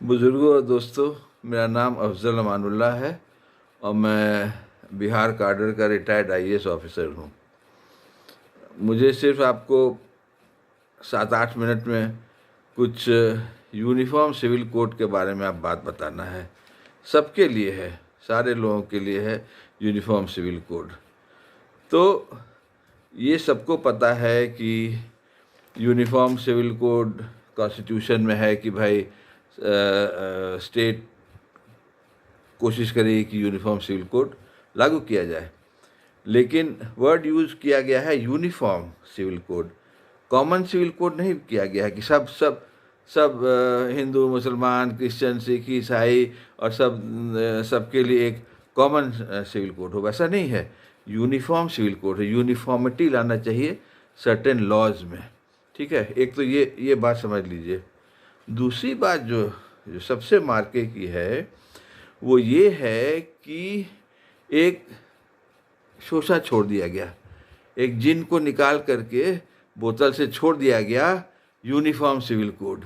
बुज़ुर्गों और दोस्तों, मेरा नाम अफ़ज़ल अमानुल्लाह है और मैं बिहार काडर का रिटायर्ड आईएएस ऑफ़िसर हूँ। मुझे सिर्फ़ आपको 7-8 मिनट में कुछ यूनिफ़ॉर्म सिविल कोड के बारे में आप बात बताना है। सबके लिए है, सारे लोगों के लिए है यूनिफ़ॉर्म सिविल कोड। तो ये सबको पता है कि यूनिफ़ॉर्म सिविल कोड कॉन्स्टिट्यूशन में है कि भाई स्टेट कोशिश करेगी कि यूनिफ़ॉर्म सिविल कोड लागू किया जाए, लेकिन वर्ड यूज़ किया गया है uniform civil code. Common civil code नहीं किया गया है कि सब सब सब हिंदू, मुसलमान, क्रिश्चियन, सिख, ईसाई और सबके लिए एक कॉमन सिविल कोड हो, वैसा नहीं है। यूनिफ़ॉर्म सिविल कोड है, यूनिफ़ॉर्मिटी लाना चाहिए सर्टेन लॉज में, ठीक है। एक तो ये बात समझ लीजिए। दूसरी बात जो जो सबसे मार्के की है वो ये है कि एक शोषा छोड़ दिया गया, एक जिन को निकाल करके बोतल से छोड़ दिया गया यूनिफ़ॉर्म सिविल कोड।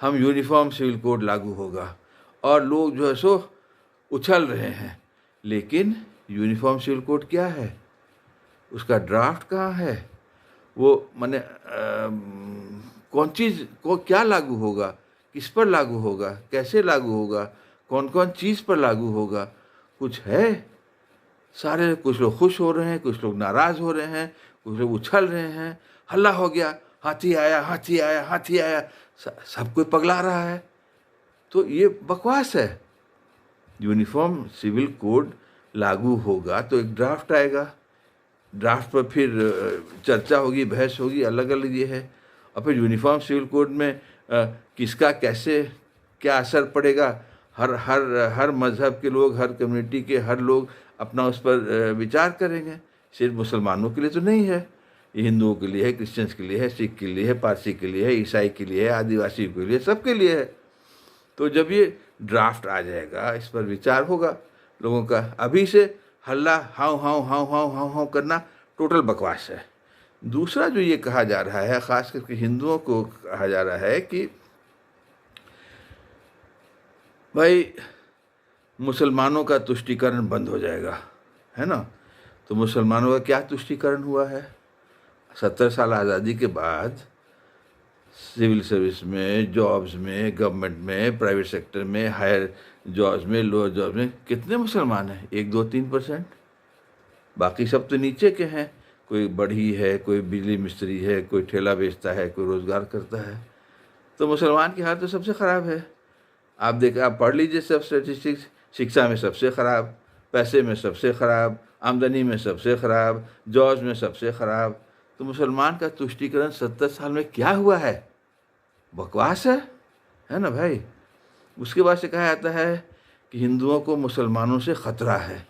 हम यूनिफ़ॉर्म सिविल कोड लागू होगा और लोग जो है सो उछल रहे हैं, लेकिन यूनिफ़ॉर्म सिविल कोड क्या है, उसका ड्राफ्ट कहाँ है, वो माने कौन चीज़ को क्या लागू होगा, किस पर लागू होगा, कैसे लागू होगा, कौन कौन चीज़ पर लागू होगा, कुछ है? सारे कुछ लोग खुश हो रहे हैं, कुछ लोग नाराज़ हो रहे हैं, कुछ लोग उछल रहे हैं, हल्ला हो गया, हाथी आया, हाथी आया, हाथी आया, सब कोई पगला रहा है। तो ये बकवास है। यूनिफ़ॉर्म सिविल कोड लागू होगा तो एक ड्राफ्ट आएगा, ड्राफ्ट पर फिर चर्चा होगी, बहस होगी, अलग-अलग ये है। और फिर यूनिफ़ॉर्म सिविल कोड में किसका कैसे क्या असर पड़ेगा, हर हर हर मज़हब के लोग, हर कम्युनिटी के हर लोग अपना उस पर विचार करेंगे। सिर्फ मुसलमानों के लिए तो नहीं है, ये हिंदुओं के लिए है, क्रिश्चियंस के लिए है, सिख के लिए है, पारसी के लिए है, ईसाई के लिए है, आदिवासी के लिए, सबके लिए है। तो जब ये ड्राफ्ट आ जाएगा, इस पर विचार होगा लोगों का। अभी से हल्ला, how how how how how how करना टोटल बकवास है। दूसरा जो ये कहा जा रहा है, ख़ास करके हिंदुओं को कहा जा रहा है कि भाई मुसलमानों का तुष्टीकरण बंद हो जाएगा, है ना। तो मुसलमानों का क्या तुष्टीकरण हुआ है? 70 साल आज़ादी के बाद सिविल सर्विस में, जॉब्स में, गवर्नमेंट में, प्राइवेट सेक्टर में, हायर जॉब्स में, लोअर जॉब्स में कितने मुसलमान हैं? 1-2-3%। बाकी सब तो नीचे के हैं। कोई बढ़ई है, कोई बिजली मिस्त्री है, कोई ठेला बेचता है, कोई रोज़गार करता है। तो मुसलमान की हालत तो सबसे ख़राब है। आप पढ़ लीजिए सब स्टैटिस्टिक्स। शिक्षा में सबसे ख़राब, पैसे में सबसे ख़राब, आमदनी में सबसे ख़राब, जॉब्स में सबसे ख़राब। तो मुसलमान का तुष्टीकरण 70 साल में क्या हुआ है? बकवास है ना भाई। उसके बाद से कहा जाता है कि हिंदुओं को मुसलमानों से ख़तरा है।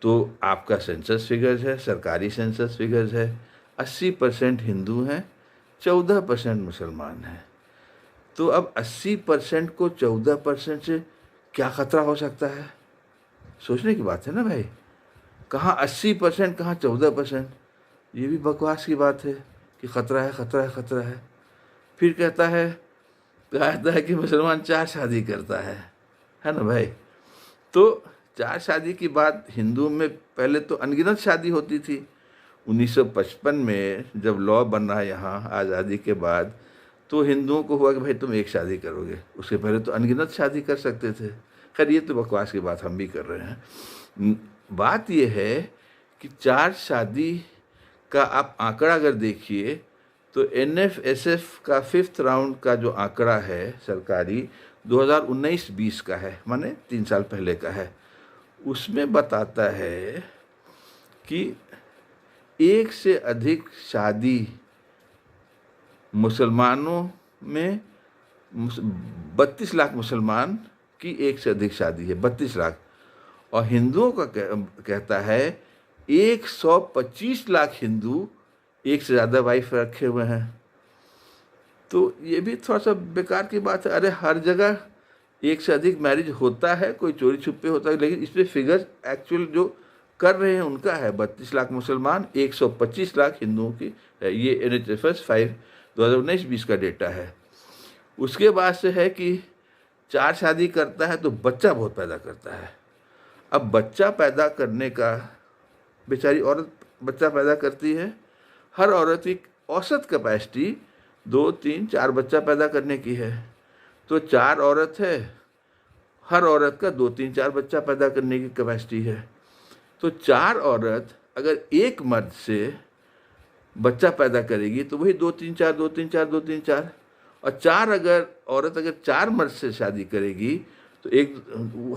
तो आपका सेंसस फिगर्स है, सरकारी सेंसस फिगर्स है, 80% हिंदू हैं, 14% मुसलमान हैं। तो अब 80% को 14% से क्या ख़तरा हो सकता है? सोचने की बात है ना भाई। कहाँ 80%, कहाँ 14%। ये भी बकवास की बात है कि ख़तरा है, ख़तरा है, ख़तरा है। फिर कहा जाता है कि मुसलमान 4 शादी करता है ना भाई। तो 4 शादी की बात हिंदू में पहले तो अनगिनत शादी होती थी। 1955 में जब लॉ बना यहाँ आज़ादी के बाद, तो हिंदुओं को हुआ कि भाई तुम एक शादी करोगे। उसके पहले तो अनगिनत शादी कर सकते थे। खैर ये तो बकवास की बात हम भी कर रहे हैं। बात ये है कि 4 शादी का आप आंकड़ा अगर देखिए तो NFSF का 5th राउंड का जो आंकड़ा है सरकारी, 2019-20 का है, माने 3 साल पहले का है। उसमें बताता है कि एक से अधिक शादी मुसलमानों में 32 लाख मुसलमान की एक से अधिक शादी है, 32 लाख। और हिंदुओं का कहता है 125 लाख हिंदू एक से ज़्यादा वाइफ रखे हुए हैं। तो ये भी थोड़ा सा बेकार की बात है। अरे हर जगह एक से अधिक मैरिज होता है, कोई चोरी छुपे होता है, लेकिन इसमें फिगर एक्चुअल जो कर रहे हैं उनका है 32 लाख मुसलमान, 125 लाख हिंदुओं की है। ये NHFS 5 2019-20 का डेटा है। उसके बाद से है कि 4 शादी करता है तो बच्चा बहुत पैदा करता है। अब बच्चा पैदा करने का, बेचारी औरत बच्चा पैदा करती है, हर औरत की औसत कैपेसिटी 2 3 4 बच्चा पैदा करने की है। तो 4 औरत है, हर औरत का 2 3 4 बच्चा पैदा करने की कैपेसिटी है। तो 4 औरत अगर एक मर्द से बच्चा पैदा करेगी तो वही 2 3 4 2 3 4 2 3 4, और 4 अगर औरत अगर 4 मर्द से शादी करेगी तो एक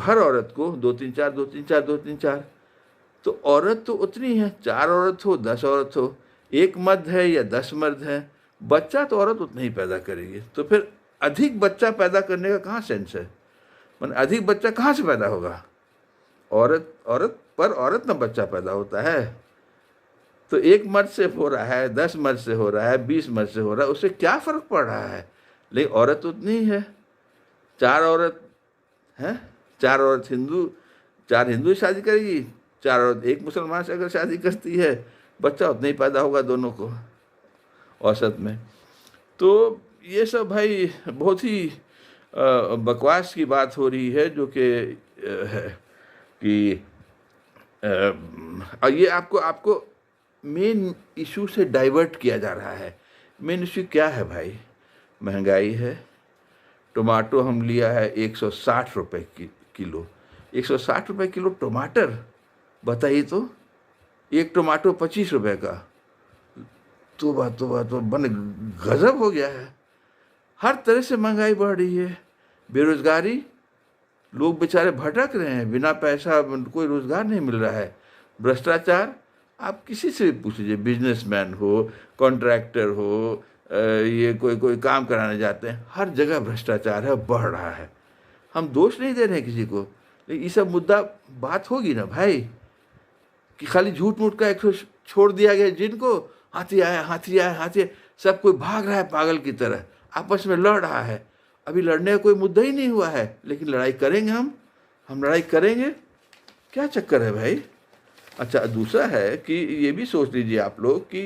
हर औरत को 2 3 4 2 3 4 2 3 4। तो औरत तो उतनी है, 4 औरत हो 10 औरत हो, एक मर्द है या 10 मर्द है, बच्चा तो औरत उतना ही पैदा करेगी। तो फिर अधिक बच्चा पैदा करने का कहाँ सेंस है? मतलब अधिक बच्चा कहाँ से पैदा होगा? औरत औरत पर औरत ना बच्चा पैदा होता है। तो एक मर्द से हो रहा है, 10 मर्द से हो रहा है, 20 मर्द से हो रहा है, उससे क्या फर्क पड़ रहा है? लेकिन औरत उतनी ही है। 4 औरत हैं, 4 औरत हिंदू, 4 हिंदू शादी करेगी, 4 औरत एक मुसलमान से अगर शादी करती है, बच्चा उतना ही पैदा होगा दोनों को औसत में। तो ये सब भाई बहुत ही बकवास की बात हो रही है, जो कि है कि ये आपको आपको मेन इशू से डाइवर्ट किया जा रहा है। मेन इशू क्या है भाई? महंगाई है। टमाटो हम लिया है 160 रुपये किलो। 160 रुपये किलो टमाटर, बताइए तो। एक टमाटो 25 रुपये का। तो बन गजब हो गया है। हर तरह से महंगाई बढ़ रही है। बेरोजगारी, लोग बेचारे भटक रहे हैं, बिना पैसा कोई रोजगार नहीं मिल रहा है। भ्रष्टाचार, आप किसी से भी पूछ लीजिए, बिजनेसमैन हो, कॉन्ट्रैक्टर हो, ये कोई काम कराने जाते हैं, हर जगह भ्रष्टाचार है, बढ़ रहा है। हम दोष नहीं दे रहे हैं किसी को, लेकिन ये सब मुद्दा बात होगी ना भाई, कि खाली झूठ मूठ का एक छोड़ दिया गया, जिनको हाथी आया हाथी आया हाथी आया, सब कोई भाग रहा है पागल की तरह, आपस में लड़ रहा है। अभी लड़ने का कोई मुद्दा ही नहीं हुआ है, लेकिन लड़ाई करेंगे हम लड़ाई करेंगे। क्या चक्कर है भाई? अच्छा, दूसरा है कि ये भी सोच लीजिए आप लोग कि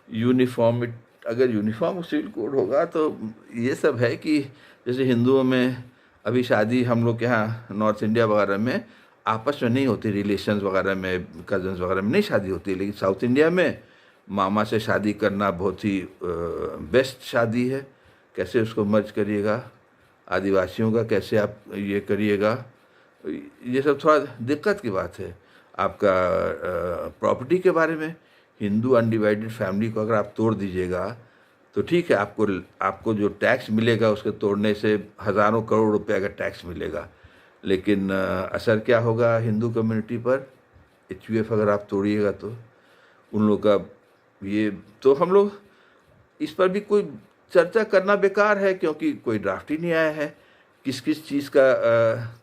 यूनिफॉर्म, अगर यूनिफॉर्म सिविल कोड होगा तो ये सब है कि जैसे हिंदुओं में अभी शादी हम लोग के यहाँ नॉर्थ इंडिया वगैरह में आपस में नहीं होती, रिलेशंस वगैरह में, कजन्स वगैरह में नहीं शादी होती, लेकिन साउथ इंडिया में मामा से शादी करना बहुत ही बेस्ट शादी है। कैसे उसको मर्ज करिएगा, आदिवासियों का कैसे आप ये करिएगा, ये सब थोड़ा दिक्कत की बात है। आपका प्रॉपर्टी के बारे में, हिंदू अनडिवाइडेड फैमिली को अगर आप तोड़ दीजिएगा तो ठीक है, आपको जो टैक्स मिलेगा उसके तोड़ने से हज़ारों करोड़ रुपए का टैक्स मिलेगा, लेकिन असर क्या होगा हिंदू कम्युनिटी पर? HUF अगर आप तोड़िएगा तो उन लोग का ये, तो हम लोग इस पर भी कोई चर्चा करना बेकार है, क्योंकि कोई ड्राफ्ट ही नहीं आया है। किस किस चीज़ का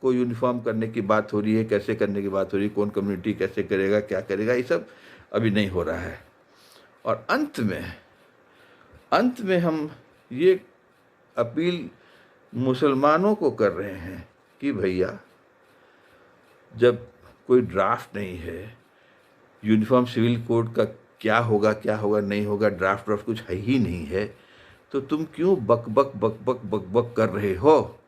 कोई यूनिफॉर्म करने की बात हो रही है, कैसे करने की बात हो रही है, कौन कम्युनिटी कैसे करेगा, क्या करेगा, ये सब अभी नहीं हो रहा है। और अंत में हम ये अपील मुसलमानों को कर रहे हैं कि भैया, जब कोई ड्राफ्ट नहीं है, यूनिफॉर्म सिविल कोड का क्या होगा नहीं होगा, ड्राफ्ट कुछ है ही नहीं है, तो तुम क्यों बक बक कर रहे हो?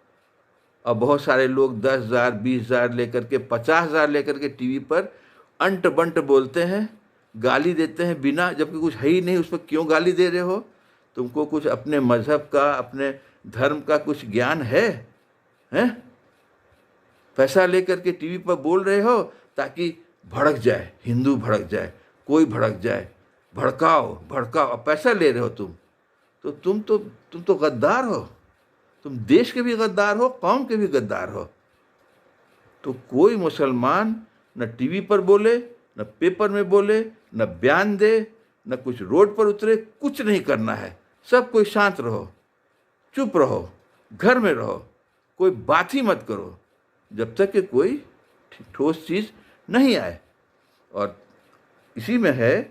अब बहुत सारे लोग 10,000 20,000 लेकर के 50,000 लेकर के टीवी पर अंट बंट बोलते हैं, गाली देते हैं बिना, जबकि कुछ है ही नहीं, उस पर क्यों गाली दे रहे हो? तुमको कुछ अपने मजहब का, अपने धर्म का कुछ ज्ञान है? पैसा लेकर के टीवी पर बोल रहे हो ताकि भड़क जाए, हिंदू भड़क जाए, कोई भड़क जाए, भड़काओ, अब पैसा ले रहे हो तुम तो गद्दार हो। तुम देश के भी गद्दार हो, कौम के भी गद्दार हो। तो कोई मुसलमान न टीवी पर बोले, न पेपर में बोले, न बयान दे, न कुछ रोड पर उतरे, कुछ नहीं करना है। सब कोई शांत रहो, चुप रहो, घर में रहो, कोई बात ही मत करो जब तक कि कोई ठोस चीज़ नहीं आए। और इसी में है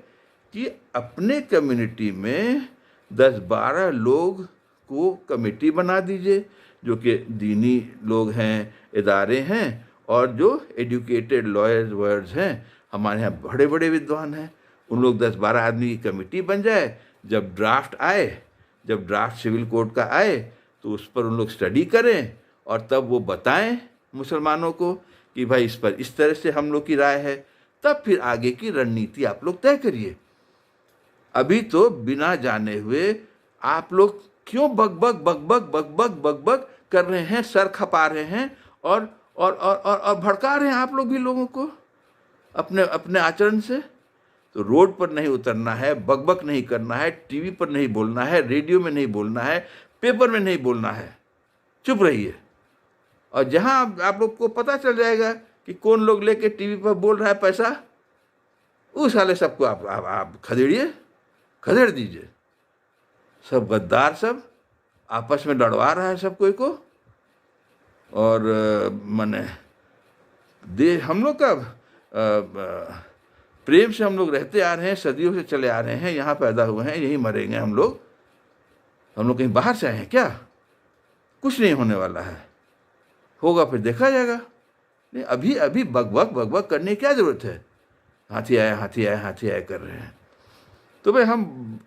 कि अपने कम्युनिटी में 10-12 लोग को कमेटी बना दीजिए, जो कि दीनी लोग हैं, इदारे हैं, और जो एजुकेटेड लॉयर्स वर्ड्स हैं, हमारे यहाँ बड़े बड़े विद्वान हैं, उन लोग 10-12 आदमी की कमेटी बन जाए। जब ड्राफ्ट आए जब ड्राफ्ट सिविल कोड का आए तो उस पर उन लोग स्टडी करें और तब वो बताएं मुसलमानों को कि भाई इस पर इस तरह से हम लोग की राय है, तब फिर आगे की रणनीति आप लोग तय करिए। अभी तो बिना जाने हुए आप लोग क्यों बकबक बकबक बकबक बकबक कर रहे हैं, सर खपा रहे हैं और भड़का रहे हैं आप लोग भी लोगों को अपने अपने आचरण से। तो रोड पर नहीं उतरना है, बकबक नहीं करना है, टीवी पर नहीं बोलना है, रेडियो में नहीं बोलना है, पेपर में नहीं बोलना है, चुप रहिए। और जहां आप लोग को पता चल जाएगा कि कौन लोग लेके टीवी पर बोल रहा है पैसा, उस साले सबको आप खदेड़िए, खदेड़ दीजिए। सब गद्दार सब आपस में लड़वा रहा है सब कोई को। और माने हम लोग का प्रेम से हम लोग रहते आ रहे हैं, सदियों से चले आ रहे हैं, यहाँ पैदा हुए हैं, यहीं मरेंगे हम लोग कहीं बाहर से आए हैं क्या? कुछ नहीं होने वाला है, होगा फिर देखा जाएगा। नहीं, अभी अभी बकबक बकबक करने की क्या जरूरत है? हाथी आया हाथी आया हाथी आया कर रहे हैं। तो भाई हम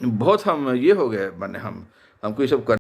बहुत ये हो गए, माने हमको ये सब कर